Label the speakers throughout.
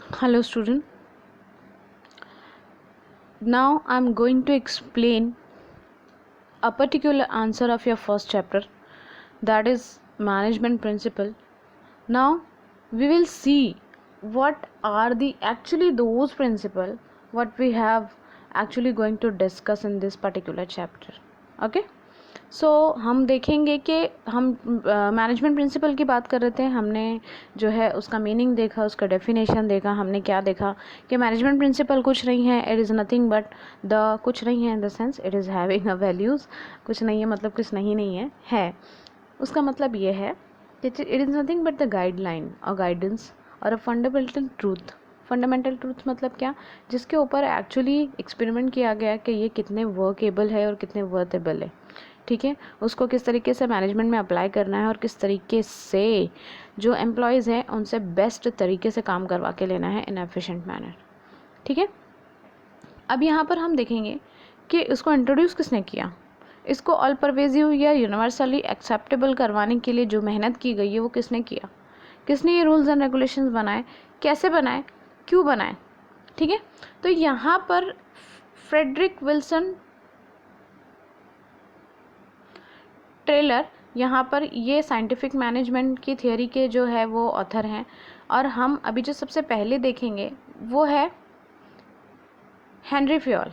Speaker 1: Hello student. Now I'm going to explain a particular answer of your first chapter, that is management principle. Now we will see what are the actually those principle what we have actually going to discuss in this particular chapter. Okay, सो हम देखेंगे कि हम management principal की बात कर रहे थे। हमने जो है उसका मीनिंग देखा, उसका डेफिनेशन देखा। हमने क्या देखा कि मैनेजमेंट प्रिंसिपल कुछ नहीं है, it is nothing but the कुछ नहीं है in the sense it is having a values. कुछ नहीं है मतलब कुछ नहीं है उसका मतलब ये है कि it is nothing but the guideline और गाइडेंस और a fundamental truth. Fundamental truth मतलब क्या, जिसके ऊपर एक्चुअली एक्सपेरिमेंट किया गया कि ये कितने वर्केबल है और कितने वर्तेबल है। ठीक है, उसको किस तरीके से मैनेजमेंट में अप्लाई करना है और किस तरीके से जो एम्प्लॉयज़ हैं उनसे बेस्ट तरीके से काम करवा के लेना है इन एफिशिएंट मैनर। ठीक है, अब यहाँ पर हम देखेंगे कि इसको इंट्रोड्यूस किसने किया। इसको ऑल परवेजिव या यूनिवर्सली एक्सेप्टेबल करवाने के लिए जो मेहनत की गई है वो किसने किया, किसने ये रूल्स एंड रेगुलेशंस बनाए, कैसे बनाए, क्यों बनाए। ठीक है, तो यहाँ पर फ्रेडरिक विल्सन ट्रेलर यहाँ पर ये साइंटिफिक मैनेजमेंट की थियोरी के जो है वो ऑथर हैं। और हम अभी जो सबसे पहले देखेंगे वो है हेनरी फ्योल।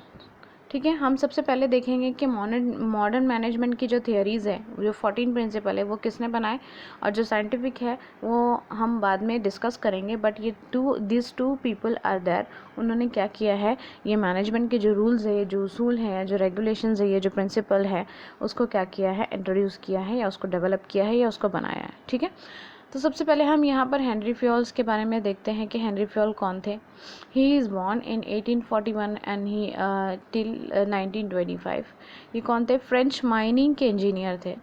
Speaker 1: ठीक है, हम सबसे पहले देखेंगे कि मॉडर्न मैनेजमेंट की जो थियोरीज़ है, जो 14 प्रिंसिपल है, वो किसने बनाए और जो साइंटिफिक है वो हम बाद में डिस्कस करेंगे। बट ये this two people are there. उन्होंने क्या किया है, ये मैनेजमेंट के जो रूल्स है, जो उसूल हैं, जो रेगुलेशंस है, ये जो प्रिंसिपल है, उसको क्या किया है, इंट्रोड्यूस किया है या उसको डेवलप किया है या उसको बनाया है। ठीक है, तो सबसे पहले हम यहाँ पर हेनरी फ्योल्स के बारे में देखते हैं कि हेनरी फ्योल कौन थे। He is born in 1841 and he till 1925। ये कौन थे, फ्रेंच माइनिंग के इंजीनियर थे।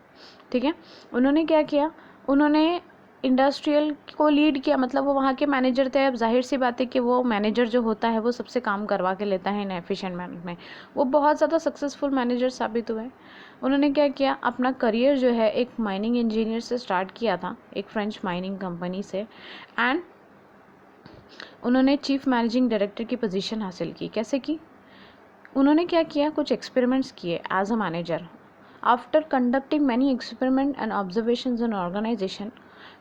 Speaker 1: ठीक है, उन्होंने क्या किया, उन्होंने इंडस्ट्रियल को लीड किया, मतलब वो वहाँ के मैनेजर थे। अब जाहिर सी बात है कि वो मैनेजर जो होता है वो सबसे काम करवा के लेता है इन एफिशिएंट मैनर में। वो बहुत ज़्यादा सक्सेसफुल मैनेजर साबित हुए। उन्होंने क्या किया, अपना करियर जो है एक माइनिंग इंजीनियर से स्टार्ट किया था, एक फ्रेंच माइनिंग कंपनी से। एंड उन्होंने चीफ मैनेजिंग डायरेक्टर की पोजीशन हासिल की। कैसे की, उन्होंने क्या किया, कुछ एक्सपेरिमेंट्स किए as a manager. After conducting many experiment and observations in organization,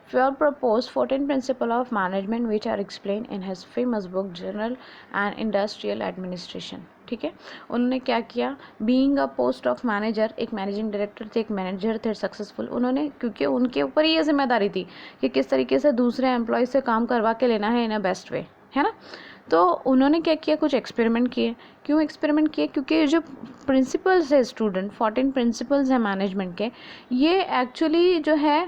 Speaker 1: Fuel proposed 14 principles of management which are explained in his famous book General and Industrial Administration. ठीक है, उन्होंने क्या किया, being a post of manager, एक managing director थे, एक manager थे successful. उन्होंने, क्योंकि उनके ऊपर ये जिम्मेदारी थी कि किस तरीके से दूसरे एम्प्लॉय से काम करवा के लेना है इन अ बेस्ट वे, है ना। तो उन्होंने क्या किया, कुछ एक्सपेरिमेंट किए। क्यों एक्सपेरिमेंट किए, क्योंकि जो प्रिंसिपल्स है स्टूडेंट, 14 प्रिंसिपल्स हैं मैनेजमेंट के, ये एक्चुअली जो है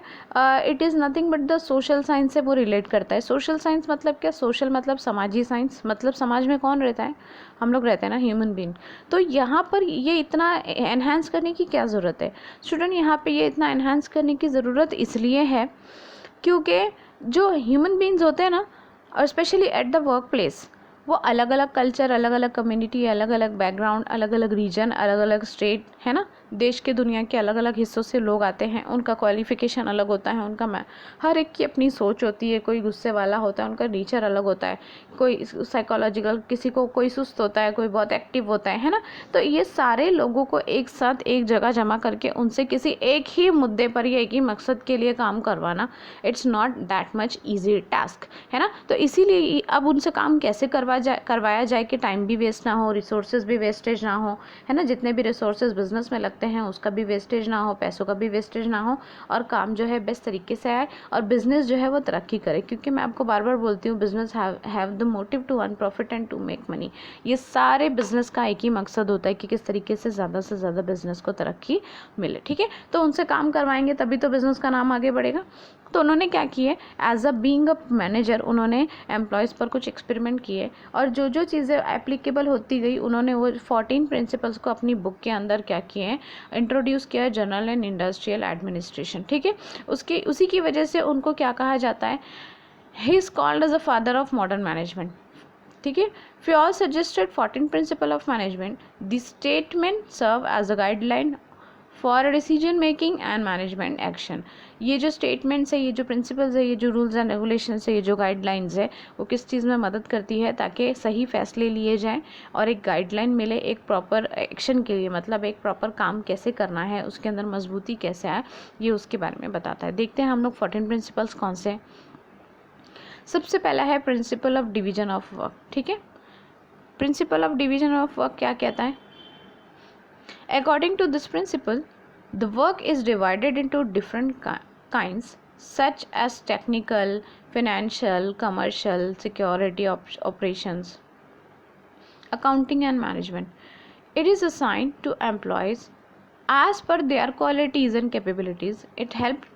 Speaker 1: it is nothing but the social science से वो रिलेट करता है। सोशल साइंस मतलब क्या, सोशल मतलब समाजी साइंस, मतलब समाज में कौन रहता है, हम लोग रहते हैं ना, ह्यूमन बीइंग। तो यहाँ पर ये इतना एनहांस करने की क्या ज़रूरत है स्टूडेंट, यहाँ पे ये इतना एनहांस करने की ज़रूरत इसलिए है क्योंकि जो ह्यूमन बीइंग्स होते हैं ना, और specially at the work place, वो अलग अलग कल्चर, अलग अलग कम्युनिटी, अलग अलग बैकग्राउंड, अलग अलग रीजन, अलग अलग स्टेट, है ना, देश के दुनिया के अलग अलग हिस्सों से लोग आते हैं। उनका क्वालिफिकेशन अलग होता है, उनका हर एक की अपनी सोच होती है। कोई गुस्से वाला होता है, उनका नेचर अलग होता है, कोई साइकोलॉजिकल, किसी को कोई सुस्त होता है, कोई बहुत एक्टिव होता है ना। तो ये सारे लोगों को एक साथ एक जगह जमा करके उनसे किसी एक ही मुद्दे पर या एक ही मकसद के लिए काम करवाना, it's not that much easy task, है ना। तो इसीलिए अब उनसे काम कैसे करवाया जाए कि टाइम भी वेस्ट ना हो, रिसोर्सेज भी वेस्टेज ना हो, है ना। जितने भी रिसोर्सेज बिजनेस में लगते हैं उसका भी वेस्टेज ना हो, पैसों का भी वेस्टेज ना हो, और काम जो है बेस्ट तरीके से आए और बिजनेस जो है वो तरक्की करे। क्योंकि मैं आपको बार बार बोलती हूँ, business have the motive to earn profit and to make money. ये सारे बिजनेस का एक ही मकसद होता है कि किस तरीके से ज़्यादा बिजनेस को तरक्की मिले। ठीक है, तो उनसे काम करवाएंगे तभी तो बिजनेस का नाम आगे बढ़ेगा। तो उन्होंने क्या किए, as a being a manager, उन्होंने एम्प्लॉयज़ पर कुछ एक्सपेरिमेंट किए और जो जो चीज़ें एप्लीकेबल होती गई उन्होंने वो 14 प्रिंसिपल्स को अपनी बुक के अंदर क्या किए हैं, इंट्रोड्यूस किया है, जनरल एंड इंडस्ट्रियल एडमिनिस्ट्रेशन। ठीक है, उसी की वजह से उनको क्या कहा जाता है, he is called as a father of modern management. ठीक है, Fayol suggested 14 principle of management, the statement serve as a guideline for decision making and management action. ये जो स्टेटमेंट्स है, ये जो प्रिंसिपल्स है, ये जो रूल्स एंड रेगुलेशंस है, ये जो गाइडलाइंस है, वो किस चीज़ में मदद करती है, ताकि सही फैसले लिए जाएं और एक गाइडलाइन मिले एक प्रॉपर एक्शन के लिए, मतलब एक प्रॉपर काम कैसे करना है, उसके अंदर मजबूती कैसे आए, ये उसके बारे में बताता है। देखते हैं हम लोग 14 प्रिंसिपल्स कौन से हैं। सबसे पहला है principle of division of work. ठीक है, principle of division of work क्या कहता है? According to this principle, the work is divided into different kinds such as technical, financial, commercial, security operations, accounting and management. It is assigned to employees as per their qualities and capabilities. It helps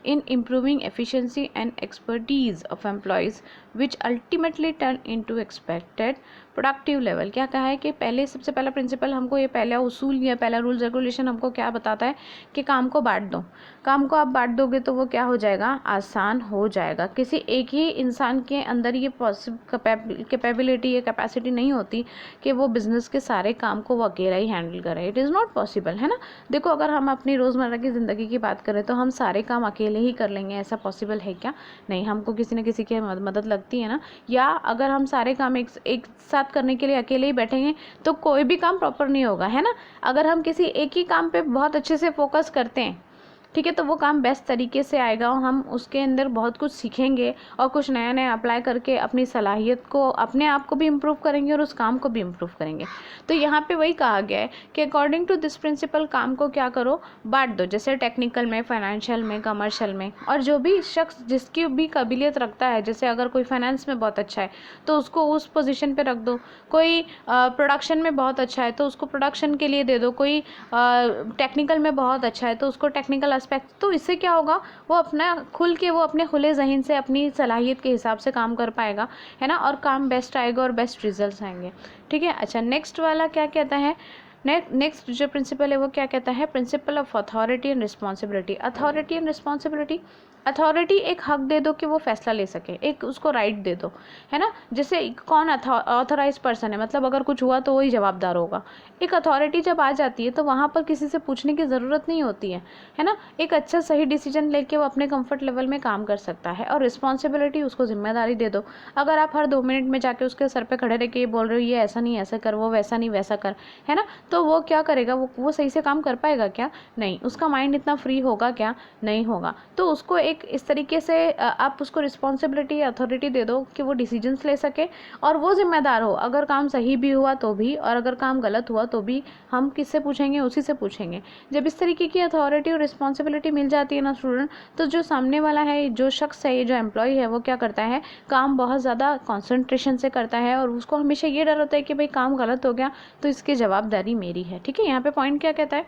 Speaker 1: in improving efficiency and expertise of employees, which ultimately turn into expected productive level. क्या कहा है कि पहले सबसे पहला principal हमको ये पहला उसूल या पहला रूल्स रेगुलेशन हमको क्या बताता है कि काम को बांट दो। काम को आप बांट दोगे तो वो क्या हो जाएगा, आसान हो जाएगा। किसी एक ही इंसान के अंदर ये कैपेबिलिटी या कैपेसिटी नहीं होती कि वो बिज़नेस के सारे काम को वो अकेला ही हैंडल करे। इट इज़ नॉट पॉसिबल, है ना। देखो, अगर हम अपनी रोज़मर्रा की ज़िंदगी की बात करें तो हम सारे काम अकेले ही कर लेंगे, ऐसा पॉसिबल है क्या? नहीं, हमको किसी न किसी की मदद लगती है ना। या अगर हम सारे काम एक साथ करने के लिए अकेले ही बैठेंगे तो कोई भी काम प्रॉपर नहीं होगा, है ना। अगर हम किसी एक ही काम पे बहुत अच्छे से फोकस करते हैं, ठीक है, तो वो काम बेस्ट तरीके से आएगा और हम उसके अंदर बहुत कुछ सीखेंगे और कुछ नया नया अप्लाई करके अपनी सलाहियत को, अपने आप को भी इम्प्रूव करेंगे और उस काम को भी इम्प्रूव करेंगे। तो यहाँ पे वही कहा गया है कि अकॉर्डिंग टू दिस प्रिंसिपल काम को क्या करो, बांट दो। जैसे टेक्निकल में, फाइनेंशियल में, कमर्शियल में, और जो भी शख्स जिसकी भी काबिलियत रखता है, जैसे अगर कोई फाइनेंस में बहुत अच्छा है तो उसको उस पोजीशन पे रख दो, कोई प्रोडक्शन में बहुत अच्छा है तो उसको प्रोडक्शन के लिए दे दो, कोई टेक्निकल में बहुत अच्छा है तो उसको टेक्निकल एस्पेक्ट। तो इससे क्या होगा, वो अपना खुल के, वो अपने खुले जहन से अपनी सलाहियत के हिसाब से काम कर पाएगा, है ना, और काम बेस्ट आएगा और बेस्ट रिजल्ट्स आएंगे। ठीक है, अच्छा, नेक्स्ट वाला क्या कहता है? नेक्स्ट जो प्रिंसिपल है वो क्या कहता है? Principle of authority and responsibility. Authority and responsibility, authority एक हक दे दो कि वो फैसला ले सके, एक उसको राइट दे दो, है ना। जैसे कौन ऑथराइज पर्सन है, मतलब अगर कुछ हुआ तो वही जवाबदार होगा। एक अथॉरिटी जब आ जाती है तो वहाँ पर किसी से पूछने की ज़रूरत नहीं होती है ना। एक अच्छा सही डिसीजन लेके वो अपने कंफर्ट लेवल में काम कर सकता है। और रिस्पॉन्सिबिलिटी, उसको जिम्मेदारी दे दो। अगर आप हर 2 मिनट में जाके उसके सर पे खड़े रह के ये बोल रहे हो ये ऐसा नहीं ऐसा कर, वो वैसा नहीं वैसा कर, है ना, तो वो क्या करेगा, वो सही से काम कर पाएगा क्या? नहीं। उसका माइंड इतना फ्री होगा क्या? नहीं होगा। तो उसको एक इस तरीके से आप उसको रिस्पॉन्सिबिलिटी, अथॉरिटी दे दो कि वो डिसीजंस ले सके और वो जिम्मेदार हो। अगर काम सही भी हुआ तो भी, और अगर काम गलत हुआ तो भी हम किससे पूछेंगे? उसी से पूछेंगे। जब इस तरीके की अथॉरिटी और रिस्पॉन्सिबिलिटी मिल जाती है ना स्टूडेंट, तो जो सामने वाला है, जो शख्स है, ये जो एम्प्लॉय है, वो क्या करता है, काम बहुत ज़्यादा कॉन्सेंट्रेशन से करता है और उसको हमेशा ये डर होता है कि भाई काम गलत हो गया तो इसकी जवाबदारी मेरी है। ठीक है, यहाँ पे पॉइंट क्या कहता है?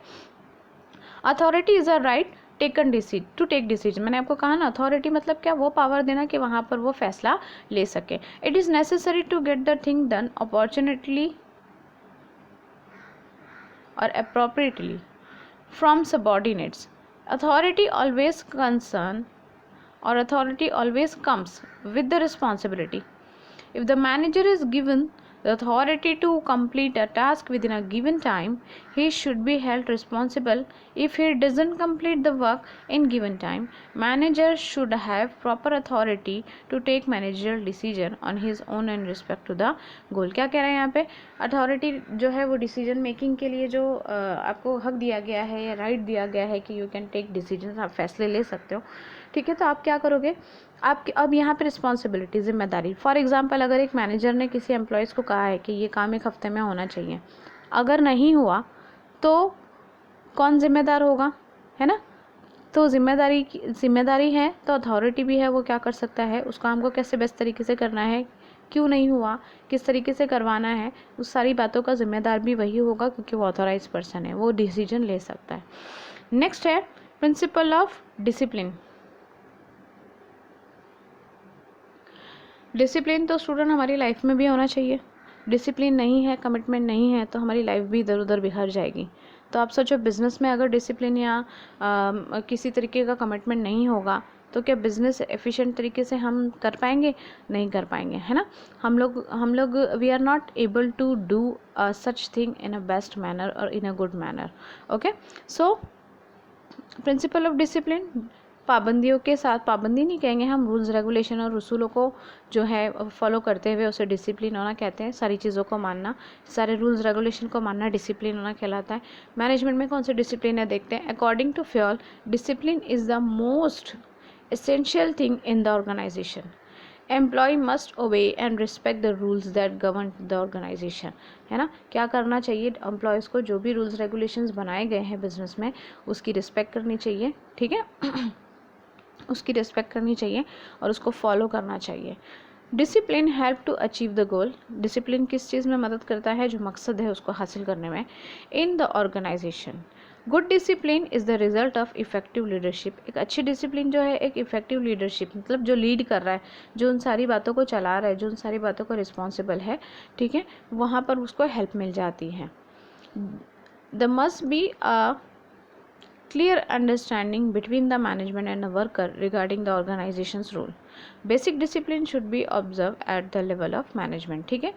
Speaker 1: Authority is a right to take decision. मैंने आपको कहा ना, अथॉरिटी मतलब क्या, वो पावर देना कि वहाँ पर वो फैसला ले सके। It is necessary to get the thing done opportunely और appropriately from subordinates. Authority always concern और authority always comes with the responsibility. If the manager is given the authority to complete a task within a given time, he should be held responsible if he doesn't complete the work in given time. Manager should have proper authority to take managerial decision on his own in respect to the goal. क्या कह रहे हैं यहाँ पे? Authority जो है वो decision making के लिए जो आपको हक दिया गया है या राइट दिया गया है कि यू कैन टेक डिसीजन, आप फैसले ले सकते हो। ठीक है, तो आप क्या करोगे? आप अब यहाँ पे रिस्पॉन्सिबिलिटी, जिम्मेदारी। फॉर एग्जांपल, अगर एक मैनेजर ने किसी एम्प्लॉयज़ को कहा है कि ये काम 1 हफ्ते में होना चाहिए, अगर नहीं हुआ तो कौन जिम्मेदार होगा, है ना। तो जिम्मेदारी है तो अथॉरिटी भी है, वो क्या कर सकता है, उस काम को कैसे बेस्ट तरीके से करना है, क्यों नहीं हुआ, किस तरीके से करवाना है, उस सारी बातों का जिम्मेदार भी वही होगा क्योंकि वो ऑथोराइज पर्सन है, वो डिसीजन ले सकता है। नेक्स्ट है प्रिंसिपल ऑफ डिसिप्लिन। डिसिप्लिन तो स्टूडेंट हमारी लाइफ में भी होना चाहिए। डिसिप्लिन नहीं है, कमिटमेंट नहीं है तो हमारी लाइफ भी इधर उधर बिखर जाएगी। तो आप सोचो, बिज़नेस में अगर डिसिप्लिन या किसी तरीके का कमिटमेंट नहीं होगा तो क्या बिज़नेस एफिशिएंट तरीके से हम कर पाएंगे? नहीं कर पाएंगे, है ना। हम लोग we are not able to do such thing in a best manner और in a good manner. Okay, so principle of discipline, पाबंदियों के साथ, पाबंदी नहीं कहेंगे हम, रूल्स रेगुलेशन और उसूलों को जो है फॉलो करते हुए उसे डिसिप्लिन होना कहते हैं। सारी चीज़ों को मानना, सारे रूल्स रेगुलेशन को मानना डिसिप्लिन होना कहलाता है। मैनेजमेंट में कौन से डिसिप्लिन है देखते हैं। According to Fayol, discipline is the most essential thing in the organization. Employee must obey and respect the rules that govern the organization. है ना, क्या करना चाहिए एम्प्लॉयज़ को, जो भी रूल्स रेगुलेशंस बनाए गए हैं बिजनेस में उसकी रिस्पेक्ट करनी चाहिए, ठीक है उसकी रिस्पेक्ट करनी चाहिए और उसको फॉलो करना चाहिए। Discipline help to achieve the goal, discipline किस चीज़ में मदद करता है, जो मकसद है उसको हासिल करने में, in the organization. Good discipline is the result of effective leadership, एक अच्छी डिसिप्लिन जो है एक इफेक्टिव लीडरशिप, मतलब जो लीड कर रहा है, जो उन सारी बातों को चला रहा है, जो उन सारी बातों को रिस्पॉन्सिबल है, ठीक है, वहाँ पर उसको हेल्प मिल जाती है। The must be a clear understanding between the management and the worker regarding the organization's role. Basic discipline should be observed at the level of management, ठीक है।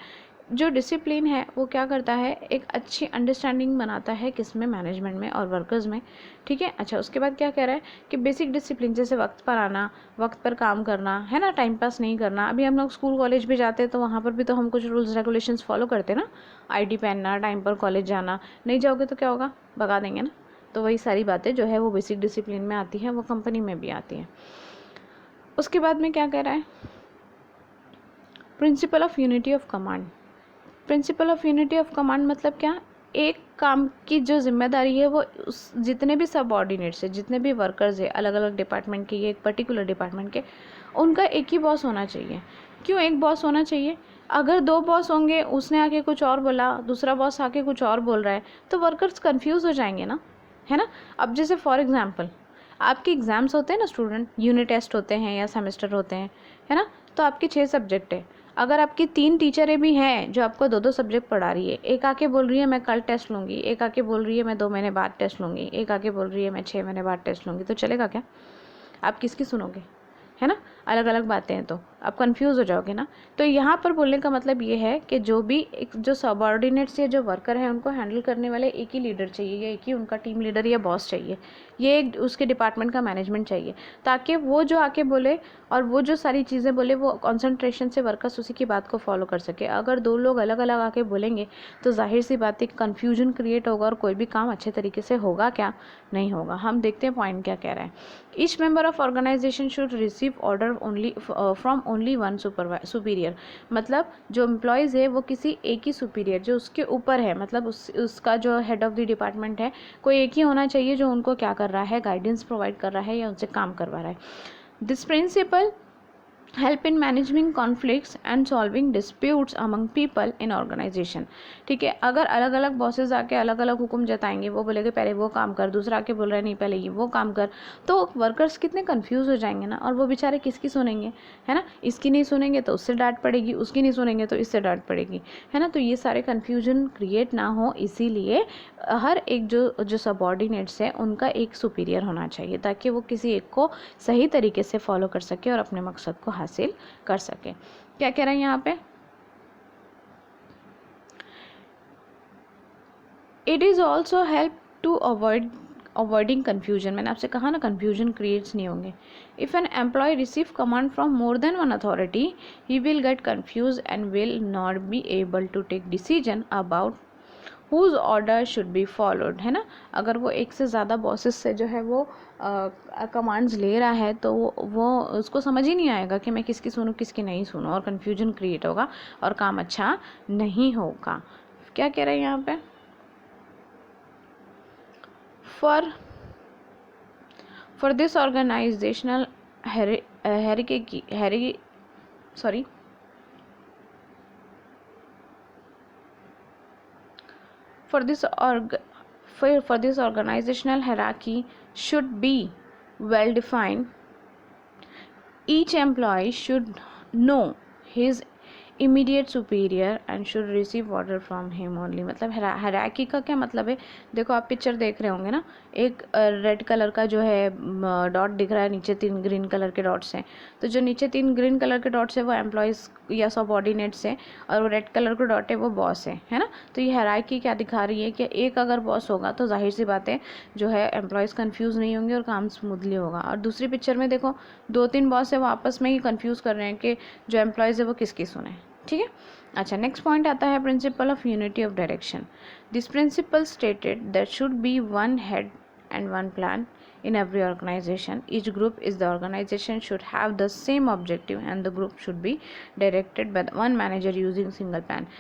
Speaker 1: जो डिसिप्लिन है वो क्या करता है, एक अच्छी अंडरस्टैंडिंग बनाता है किसमें, मैनेजमेंट में और वर्कर्स में, ठीक है। अच्छा, उसके बाद क्या कह रहा है कि बेसिक डिसिप्लिन जैसे वक्त पर आना, वक्त पर काम करना, है ना, टाइम पास नहीं करना। अभी हम लोग स्कूल कॉलेज भी जाते हैं तो वहाँ पर भी तो हम कुछ रूल्स रेगुलेशंस फॉलो करते हैं ना, आईडी पहनना, टाइम पर कॉलेज जाना, नहीं जाओगे तो क्या होगा, भगा देंगे ना। तो वही सारी बातें जो है वो बेसिक डिसिप्लिन में आती है, वो कंपनी में भी आती हैं। उसके बाद में क्या कह रहा है, principle of unity of command. Principle of unity of command मतलब क्या, एक काम की जो जिम्मेदारी है वो उस जितने भी सबऑर्डिनेट्स है, जितने भी वर्कर्स है अलग अलग डिपार्टमेंट के, ये एक पर्टिकुलर डिपार्टमेंट के, उनका एक ही बॉस होना चाहिए। क्यों एक बॉस होना चाहिए, अगर दो बॉस होंगे, उसने आके कुछ और बोला, दूसरा बॉस आके कुछ और बोल रहा है, तो वर्कर्स कन्फ्यूज़ हो जाएंगे ना, है ना। अब जैसे फॉर एग्जांपल आपके एग्ज़ाम्स होते हैं ना स्टूडेंट, यूनिट टेस्ट होते हैं या सेमेस्टर होते हैं, है ना, तो आपके 6 सब्जेक्ट है। अगर आपकी 3 टीचरें भी हैं जो आपको 2-2 सब्जेक्ट पढ़ा रही है, एक आके बोल रही है मैं कल टेस्ट लूँगी, एक आके बोल रही है मैं 2 महीने बाद टेस्ट लूँगी, एक आके बोल रही है मैं 6 महीने बाद टेस्ट लूँगी, तो चलेगा क्या, आप किसकी सुनोगे, है ना। अलग अलग बातें हैं तो आप कंफ्यूज हो जाओगे ना। तो यहाँ पर बोलने का मतलब ये है कि जो भी एक जो सबऑर्डिनेट्स या जो वर्कर हैं उनको हैंडल करने वाले एक ही लीडर चाहिए, या एक ही उनका टीम लीडर या बॉस चाहिए, ये उसके डिपार्टमेंट का मैनेजमेंट चाहिए, ताकि वो जो आके बोले और वो जो सारी चीज़ें बोले वो कॉन्सेंट्रेशन से वर्कर्स उसी की बात को फॉलो कर सके। अगर 2 लोग अलग अलग आके बोलेंगे तो जाहिर सी बात है कन्फ्यूजन क्रिएट होगा और कोई भी काम अच्छे तरीके से होगा क्या, नहीं होगा। हम देखते हैं पॉइंट क्या कह रहा है। Each member of organization should receive order only from only one superior, मतलब जो एम्प्लॉयज़ है वो किसी एक ही सुपीरियर जो उसके ऊपर है, मतलब उसका जो हेड ऑफ द डिपार्टमेंट है कोई एक ही होना चाहिए जो उनको क्या कर रहा है, गाइडेंस प्रोवाइड कर रहा है या उनसे काम करवा रहा है। This principle help in managing conflicts and solving disputes among people in organization, ठीक है। अगर अलग अलग बॉसेस आके अलग अलग हुक्म जताएंगे, वो बोलेंगे पहले वो काम कर, दूसरा आके बोल रहा है नहीं पहले ये वो काम कर, तो वर्कर्स कितने कंफ्यूज हो जाएंगे ना, और वो बेचारे किसकी सुनेंगे, है ना। इसकी नहीं सुनेंगे तो उससे डांट पड़ेगी, उसकी नहीं सुनेंगे तो इससे डांट पड़ेगी, है ना। तो ये सारे कन्फ्यूजन क्रिएट ना हो, इसीलिए हर एक जो सबऑर्डिनेट्स है उनका एक सुपीरियर होना चाहिए, ताकि वो किसी एक को सही तरीके से फॉलो कर सके और अपने मकसद को हासिल कर सके। क्या कह रहे हैं यहाँ पे, it is also help to avoiding confusion. मैंने आपसे कहा ना कन्फ्यूजन क्रिएट्स नहीं होंगे। If an employee receive command from more than one authority he will get confuse and will not be able to take decision about whose order should be followed, है ना। अगर वो एक से ज़्यादा बॉसेस से जो है वो कमांड्स ले रहा है तो वो उसको समझ ही नहीं आएगा कि मैं किसकी सुनूँ किसकी नहीं सुनूँ, और कन्फ्यूजन क्रिएट होगा और काम अच्छा नहीं होगा। क्या कह रहे हैं यहाँ पे, for this organizational for this organizational hierarchy should be well defined. Each employee should know his immediate superior and should receive order from him only. मतलब हायरार्की का क्या मतलब है, देखो आप पिक्चर देख रहे होंगे ना, एक रेड कलर का जो है डॉट दिख रहा है, नीचे 3 ग्रीन कलर के डॉट्स हैं। तो जो नीचे 3 ग्रीन कलर के डॉट्स है वो एम्प्लॉयज़ या सबऑर्डिनेट्स हैं, और वो रेड कलर का डॉट है वो बॉस है ना। तो ये हायरार्की क्या दिखा रही है कि एक अगर बॉस होगा तो जाहिर सी बात है जो है एम्प्लॉयज़ कंफ्यूज नहीं होंगे और काम स्मूथली होगा। और दूसरी पिक्चर में देखो 2-3 बॉस है वो आपस में ही कंफ्यूज कर रहे हैं कि जो एम्प्लॉयज़ है वो किसकी सुने। ठीक है, अच्छा नेक्स्ट पॉइंट आता है principle of unity of direction. This principle stated that should be one head and one plan in every organization. Each group is the organization should have the same objective and the group should be directed by one manager using single plan.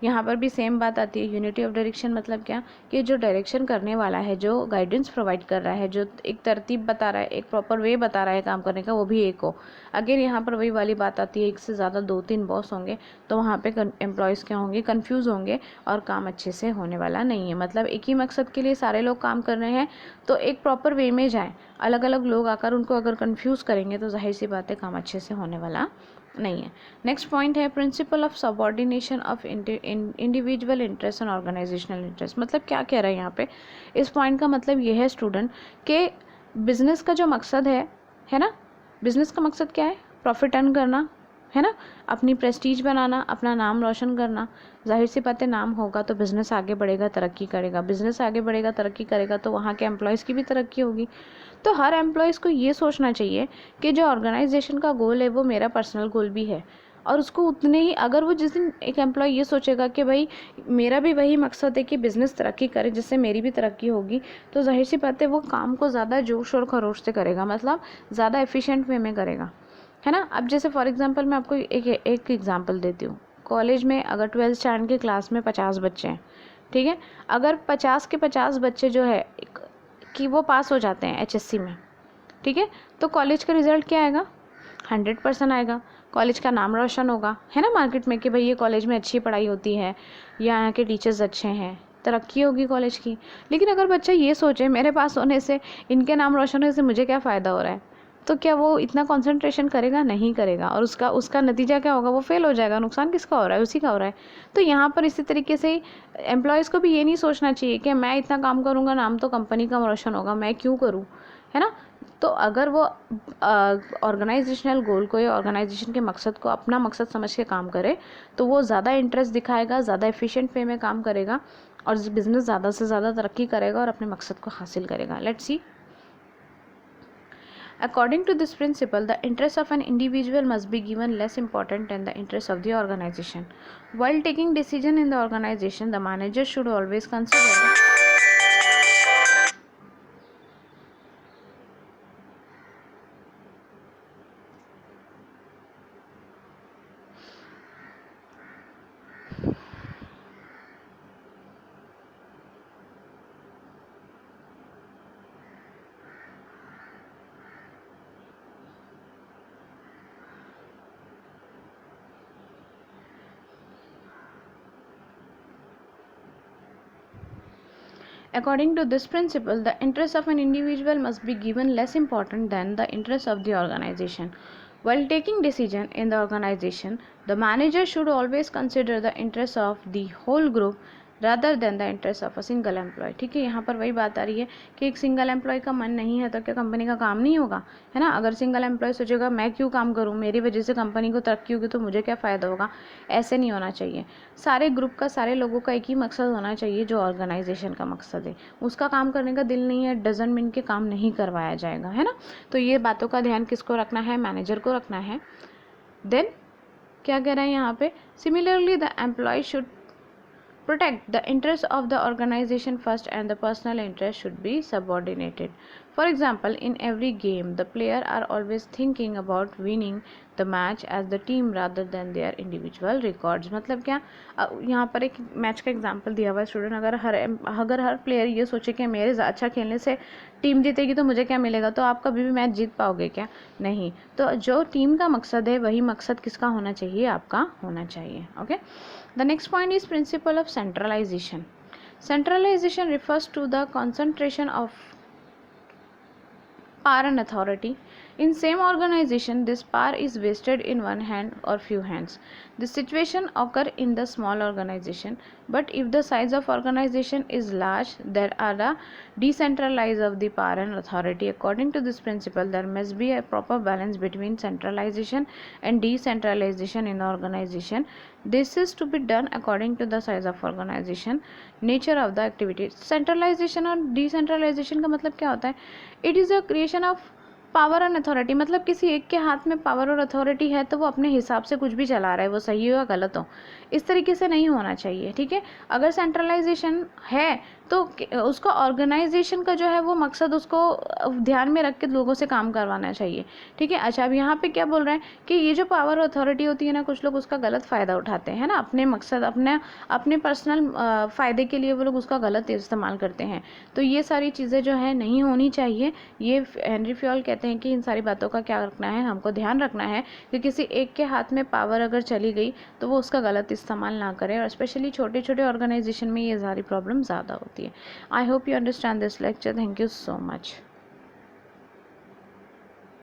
Speaker 1: यहाँ पर भी same बात आती है। Unity of direction मतलब क्या, कि जो डायरेक्शन करने वाला है, जो गाइडेंस प्रोवाइड कर रहा है, जो एक तरतीब बता रहा है, एक प्रॉपर वे बता रहा है काम करने का, वो भी एक हो। अगर यहाँ पर वही वाली बात आती है, एक से ज़्यादा 2-3 बॉस होंगे तो वहाँ पे एम्प्लॉयज़ क्या होंगे, कन्फ्यूज़ होंगे और काम अच्छे से होने वाला नहीं है। मतलब एक ही मकसद के लिए सारे लोग काम कर रहे हैं तो एक प्रॉपर वे में जाएँ, अलग अलग लोग आकर उनको अगर कन्फ्यूज़ करेंगे तो जाहिर सी बात है काम अच्छे से होने वाला नहीं है। नेक्स्ट पॉइंट है principle of subordination of individual interest and organizational interest. मतलब क्या कह रहा है यहाँ पे, इस पॉइंट का मतलब ये है स्टूडेंट कि बिजनेस का जो मकसद है ना, बिजनेस का मकसद क्या है, प्रॉफिट अर्न करना है ना, अपनी प्रेस्टीज बनाना, अपना नाम रोशन करना। जाहिर सी बात है नाम होगा तो बिज़नेस आगे बढ़ेगा, तरक्की करेगा, बिज़नेस आगे बढ़ेगा, तरक्की करेगा तो वहाँ के एम्प्लॉयज़ की भी तरक्की होगी। तो हर एम्प्लॉयज़ को ये सोचना चाहिए कि जो ऑर्गेनाइजेशन का गोल है वो मेरा पर्सनल गोल भी है, और उसको उतने ही, अगर वो जिस दिन एक एम्प्लॉय ये सोचेगा कि भाई मेरा भी वही मकसद है कि बिज़नेस तरक्की करे जिससे मेरी भी तरक्की होगी, तो जाहिर सी बात है वो काम को ज़्यादा जोश और खरोश से करेगा, मतलब ज़्यादा एफिशिएंट वे में करेगा, है ना। अब जैसे फॉर एग्जांपल मैं आपको एक एग्जांपल देती हूँ। कॉलेज में अगर 12th स्टैंडर्ड की क्लास में 50 बच्चे हैं, ठीक है, अगर 50 के 50 बच्चे जो है कि वो पास हो जाते हैं HSC में, ठीक है, तो कॉलेज का रिज़ल्ट क्या आएगा, 100% आएगा। कॉलेज का नाम रोशन होगा, है ना, मार्केट में कि भाई ये कॉलेज में अच्छी पढ़ाई होती है, यहाँ के टीचर्स अच्छे हैं, तरक्की होगी कॉलेज की। लेकिन अगर बच्चा ये सोचे मेरे पास होने से, इनके नाम रोशन होने से मुझे क्या फ़ायदा हो रहा है, तो क्या वो इतना कंसंट्रेशन करेगा, नहीं करेगा, और उसका नतीजा क्या होगा, वो फेल हो जाएगा। नुकसान किसका हो रहा है, उसी का हो रहा है। तो यहाँ पर इसी तरीके से एम्प्लॉयज़ को भी ये नहीं सोचना चाहिए कि मैं इतना काम करूँगा नाम तो कंपनी का रोशन होगा, मैं क्यों करूँ, है ना। तो अगर वो ऑर्गेनाइजेशनल गोल को या ऑर्गेनाइजेशन के मकसद को अपना मकसद समझ के काम करे तो वो ज़्यादा इंटरेस्ट दिखाएगा, ज़्यादा एफिशिएंट वे में काम करेगा और बिज़नेस ज़्यादा से ज़्यादा तरक्की करेगा और अपने मकसद को हासिल करेगा। Let's see. According to this principle, the interests of an individual must be given less important than the interests of the organization. While taking decision in the organization, the manager should always consider According to this principle, the interests of an individual must be given less important than the interests of the organization. While taking decision in the organization, the manager should always consider the interests of the whole group rather than the interest of a single employee. ठीक है, यहाँ पर वही बात आ रही है कि एक सिंगल एम्प्लॉय का मन नहीं है तो क्या कंपनी का काम नहीं होगा, है ना। अगर सिंगल एम्प्लॉय सोचेगा मैं क्यों काम करूँ, मेरी वजह से कंपनी को तरक्की होगी तो मुझे क्या फ़ायदा होगा, ऐसे नहीं होना चाहिए। सारे ग्रुप का, सारे लोगों का एक ही मकसद होना चाहिए जो ऑर्गेनाइजेशन का मकसद है। उसका काम करने का दिल नहीं है, डजंट मीन के काम नहीं करवाया जाएगा, है ना। तो ये बातों का ध्यान किसको रखना है, मैनेजर को रखना है। देन क्या कह रहा है यहाँ पे, similarly the employee should protect the interests of the organization first and the personal interest should be subordinated. For example, in every game the players are always thinking about winning the match as the team rather than their individual records. मतलब क्या, यहाँ पर एक match का example दिया हुआ है student. अगर हर प्लेयर ये सोचे कि मेरे अच्छा खेलने से टीम जीतेगी तो मुझे क्या मिलेगा, तो आप कभी भी मैच जीत पाओगे क्या, नहीं। तो जो टीम का मकसद है वही मकसद किसका होना चाहिए, आपका होना चाहिए। Okay, the next point is principle of centralization. Centralization refers to the concentration of power and authority In same organization, this power is vested in one hand or few hands. This situation occur in the small organization, but if the size of organization is large, there are the decentralized of the power and authority. According to this principle, there must be a proper balance between centralization and decentralization in the organization. This is to be done according to the size of organization, nature of the activity. Centralization और decentralization का मतलब क्या होता है? It is a creation of power and authority, मतलब किसी एक के हाथ में पावर और अथॉरिटी है तो वो अपने हिसाब से कुछ भी चला रहा है, वो सही हो या गलत हो, इस तरीके से नहीं होना चाहिए। ठीक है, अगर सेंट्रलाइजेशन है तो उसका ऑर्गेनाइजेशन का जो है वो मकसद उसको ध्यान में रख के लोगों से काम करवाना चाहिए। ठीक है, अच्छा अब यहाँ पे क्या बोल रहे हैं कि ये जो पावर अथॉरिटी होती है ना, कुछ लोग उसका गलत फ़ायदा उठाते हैं ना, अपने मकसद अपने पर्सनल फ़ायदे के लिए वो लोग उसका गलत इस्तेमाल करते हैं। तो ये सारी चीज़ें जो है नहीं होनी चाहिए। ये हेनरी फ्योल कहते हैं कि इन सारी बातों का क्या रखना है, हमको ध्यान रखना है कि किसी एक के हाथ में पावर अगर चली गई तो वो उसका गलत इस्तेमाल ना करे, और स्पेशली छोटे छोटे ऑर्गेनाइजेशन में ये सारी प्रॉब्लम ज़्यादा होती है। I hope you understand this lecture. Thank you so much.